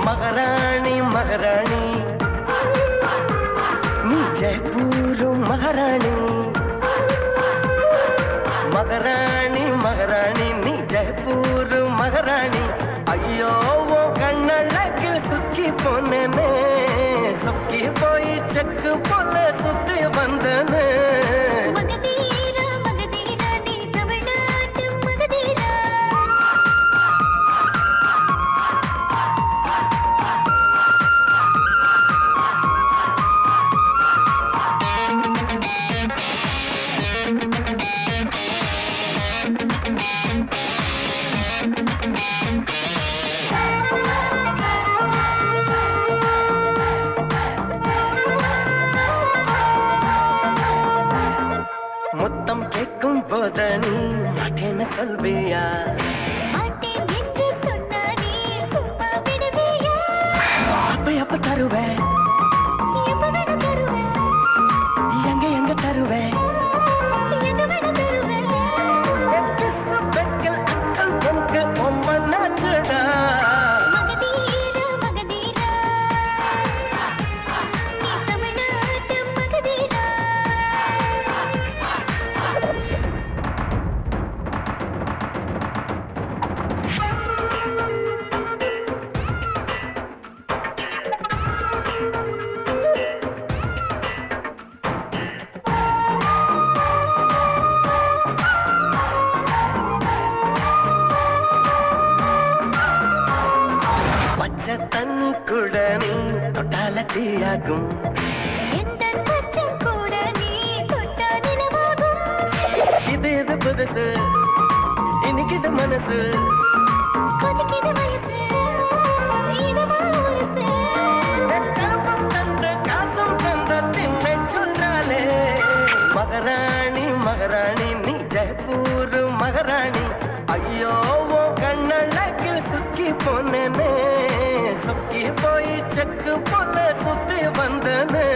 महारानी महारानी नी जयपुर महारानी महारानी महारानी नी जयपुर महारानी अय्यो वो कण्णळक्किल सुक्की पोनेने सुक्की पोई चक्क पोल सुत्ति वंदने முத்தம் கேட்கும் போதனி மாட்டேன்னு சொல்வியா அப்ப எப்ப தருவேன் எங்க எங்க தருவேன் அக்கல் பொங்கு ஒம்மன்னாச்சுடா தண்ணி கூட நீ தொட்டால தீயாகும் இது இது புதுசு இன்னைக்கு இது மனசு காசும் தந்த தின்னை சொன்னாலே மகாராணி மகாராணி நீ ஜெயப்பூர் மகாராணி ஐயோ वो கண்ணழகில் சுக்கி போனேனே சுக்கி போய் செக்கு போல சுத்தி வந்தனே